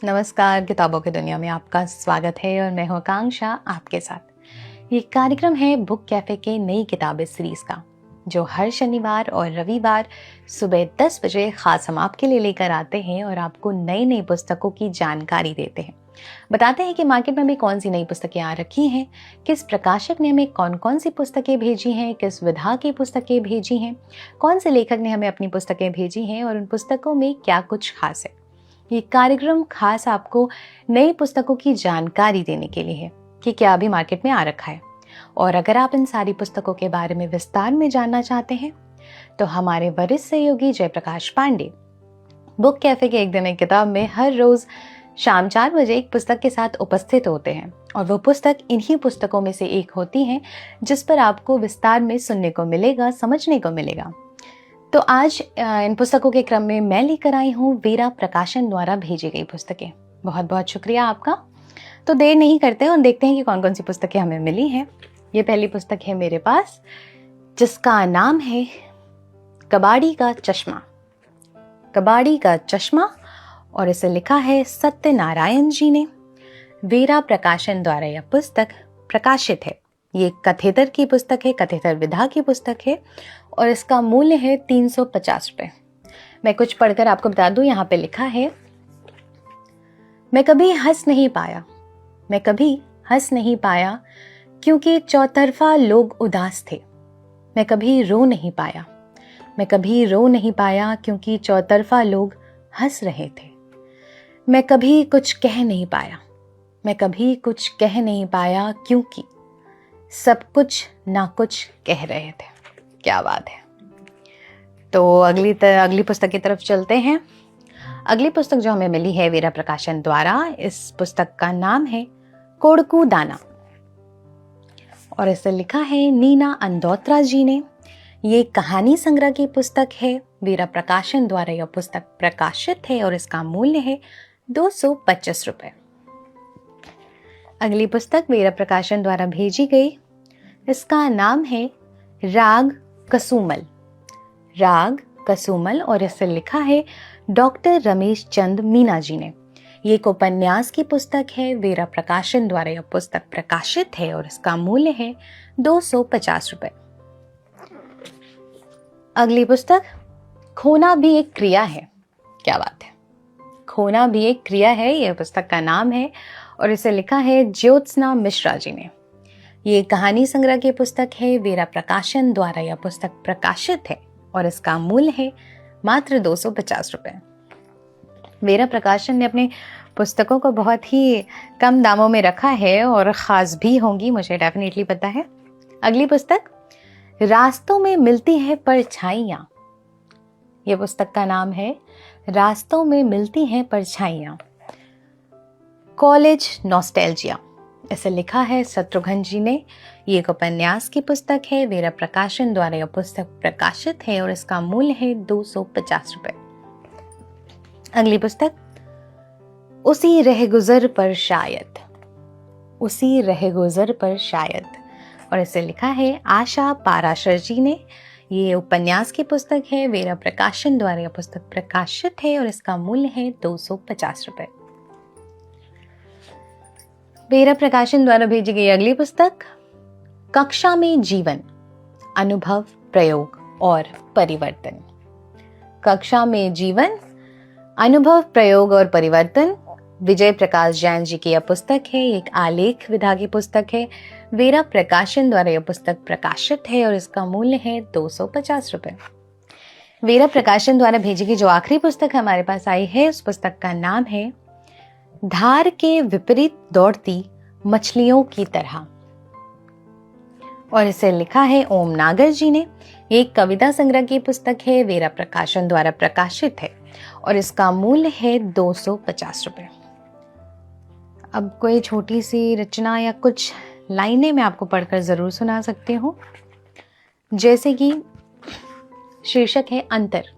नमस्कार, किताबों की दुनिया में आपका स्वागत है और मैं हूं आकांक्षा आपके साथ। ये कार्यक्रम है बुक कैफे के नई किताबें सीरीज का, जो हर शनिवार और रविवार सुबह 10 बजे खास हम आपके लिए लेकर आते हैं और आपको नई नई पुस्तकों की जानकारी देते हैं। बताते हैं कि मार्केट में अभी कौन सी नई पुस्तकें आ रखी हैं, किस प्रकाशक ने हमें कौन कौन सी पुस्तकें भेजी हैं, किस विधा की पुस्तकें भेजी हैं, कौन से लेखक ने हमें अपनी पुस्तकें भेजी हैं और उन पुस्तकों में क्या कुछ खास है। ये कार्यक्रम खास आपको नई पुस्तकों की जानकारी देने के लिए है कि क्या अभी मार्केट में आ रखा है। और अगर आप इन सारी पुस्तकों के बारे में विस्तार में जानना चाहते हैं तो हमारे वरिष्ठ सहयोगी जयप्रकाश पांडे बुक कैफे के एक दिन एक किताब में हर रोज शाम 4 बजे एक पुस्तक के साथ उपस्थित होते हैं और वो पुस्तक इन्हीं पुस्तकों में से एक होती है जिस पर आपको विस्तार में सुनने को मिलेगा, समझने को मिलेगा। तो आज इन पुस्तकों के क्रम में मैं लेकर आई हूँ वेरा प्रकाशन द्वारा भेजी गई पुस्तकें। बहुत बहुत शुक्रिया आपका। तो देर नहीं करते और देखते हैं कि कौन कौन सी पुस्तकें हमें मिली हैं। ये पहली पुस्तक है मेरे पास, जिसका नाम है कबाड़ी का चश्मा। कबाड़ी का चश्मा, और इसे लिखा है सत्यनारायण जी ने। वेरा प्रकाशन द्वारा यह पुस्तक प्रकाशित है। ये कथेतर की पुस्तक है, कथेतर विधा की पुस्तक है और इसका मूल्य है 350 रुपये। मैं कुछ पढ़कर आपको बता दूं। यहाँ पे लिखा है, मैं कभी हंस नहीं पाया, मैं कभी हंस नहीं पाया क्योंकि चौतरफा लोग उदास थे। मैं कभी रो नहीं पाया, मैं कभी रो नहीं पाया क्योंकि चौतरफा लोग हंस रहे थे। मैं कभी कुछ कह नहीं पाया, मैं कभी कुछ कह नहीं पाया क्योंकि सब कुछ ना कुछ कह रहे थे। क्या बात है। तो अगली पुस्तक की तरफ चलते हैं। अगली पुस्तक जो हमें मिली है वेरा प्रकाशन द्वारा, इस पुस्तक का नाम है कोड़कू दाना और इसे लिखा है नीना अंदौत्रा जी ने। ये कहानी संग्रह की पुस्तक है। वेरा प्रकाशन द्वारा यह पुस्तक प्रकाशित है और इसका मूल्य है 225 रुपये। अगली पुस्तक वेरा प्रकाशन द्वारा भेजी गई, इसका नाम है राग कसुमल। राग कसुमल, और इसे लिखा है डॉक्टर रमेश चंद मीना जी ने। ये एक उपन्यास की पुस्तक है। वेरा प्रकाशन द्वारा यह पुस्तक प्रकाशित है और इसका मूल्य है 250 रुपये। अगली पुस्तक खोना भी एक क्रिया है। क्या बात है, खोना भी एक क्रिया है। यह पुस्तक का नाम है और इसे लिखा है ज्योत्सना मिश्रा जी ने। ये कहानी संग्रह की पुस्तक है। वेरा प्रकाशन द्वारा यह पुस्तक प्रकाशित है और इसका मूल्य है मात्र 250 रुपये। वेरा प्रकाशन ने अपने पुस्तकों को बहुत ही कम दामों में रखा है और ख़ास भी होंगी, मुझे डेफिनेटली पता है। अगली पुस्तक रास्तों में मिलती है परछाइयाँ। ये पुस्तक का नाम है रास्तों में मिलती हैं परछाइयाँ, कॉलेज नॉस्टैल्जिया। इसे लिखा है शत्रुघ्न जी ने। ये एक उपन्यास की पुस्तक है। वेरा प्रकाशन द्वारा यह पुस्तक प्रकाशित है और इसका मूल्य है 250 रुपये। अगली पुस्तक उसी रहगुजर पर शायद, उसी रहगुजर पर शायद, और इसे लिखा है आशा पाराशर जी ने। ये उपन्यास की पुस्तक है। वेरा प्रकाशन द्वारा यह पुस्तक प्रकाशित है और इसका मूल्य है 250 रुपये। वेरा प्रकाशन द्वारा भेजी गई अगली पुस्तक कक्षा में जीवन, अनुभव, प्रयोग और परिवर्तन। कक्षा में जीवन, अनुभव, प्रयोग और परिवर्तन, विजय प्रकाश जैन जी की यह पुस्तक है। एक आलेख विधा की पुस्तक है। वेरा प्रकाशन द्वारा यह पुस्तक प्रकाशित है और इसका मूल्य है 250 रुपये। वेरा प्रकाशन द्वारा भेजी गई जो आखिरी पुस्तक हमारे पास आई है, उस पुस्तक का नाम है धार के विपरीत दौड़ती मछलियों की तरह, और इसे लिखा है ओम नागर जी ने। एक कविता संग्रह की पुस्तक है। वेरा प्रकाशन द्वारा प्रकाशित है और इसका मूल्य है 250 रुपये। अब कोई छोटी सी रचना या कुछ लाइनें मैं आपको पढ़कर जरूर सुना सकती हूँ, जैसे कि शीर्षक है अंतर।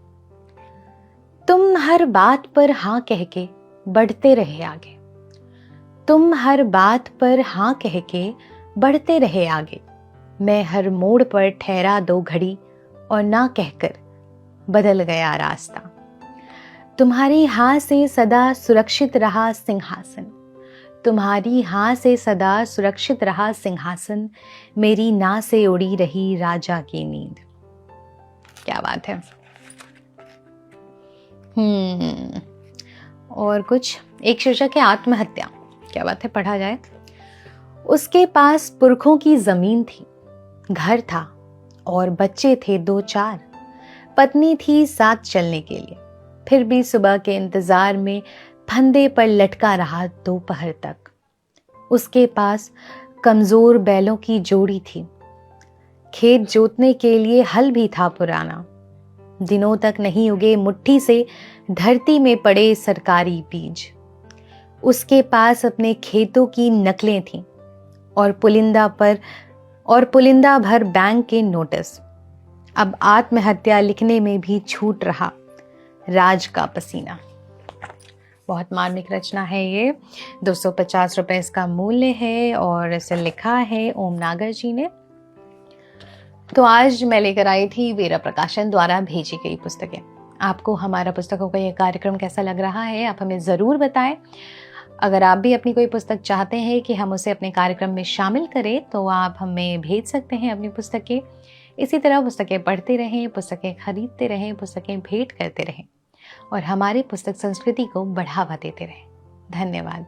तुम हर बात पर हाँ कह के बढ़ते रहे आगे, तुम हर बात पर हाँ कह के बढ़ते रहे आगे। मैं हर मोड़ पर ठहरा 2 घड़ी और ना कहकर बदल गया रास्ता। तुम्हारी हाँ से सदा सुरक्षित रहा सिंहासन, तुम्हारी हाँ से सदा सुरक्षित रहा सिंहासन, मेरी ना से उड़ी रही राजा की नींद। क्या बात है। और कुछ, एक शीर्षक है आत्महत्या। क्या बात है, पढ़ा जाए। उसके पास पुरखों की जमीन थी, घर था और बच्चे थे 2-4, पत्नी थी साथ चलने के लिए, फिर भी सुबह के इंतजार में फंदे पर लटका रहा दोपहर तक। उसके पास कमजोर बैलों की जोड़ी थी, खेत जोतने के लिए हल भी था पुराना, दिनों तक नहीं उगे मुट्ठी से धरती में पड़े सरकारी बीज। उसके पास अपने खेतों की नकलें थीं और पुलिंदा भर बैंक के नोटिस। अब आत्महत्या लिखने में भी छूट रहा राज का पसीना। बहुत मार्मिक रचना है ये। 250 रुपए इसका मूल्य है और इसे लिखा है ओम नागर जी ने। तो आज मैं लेकर आई थी वेरा प्रकाशन द्वारा भेजी गई पुस्तकें। आपको हमारा पुस्तकों का ये कार्यक्रम कैसा लग रहा है, आप हमें ज़रूर बताएं। अगर आप भी अपनी कोई पुस्तक चाहते हैं कि हम उसे अपने कार्यक्रम में शामिल करें तो आप हमें भेज सकते हैं अपनी पुस्तकें। इसी तरह पुस्तकें पढ़ते रहें, पुस्तकें खरीदते रहें, पुस्तकें भेंट करते रहें और हमारी पुस्तक संस्कृति को बढ़ावा देते रहें। धन्यवाद।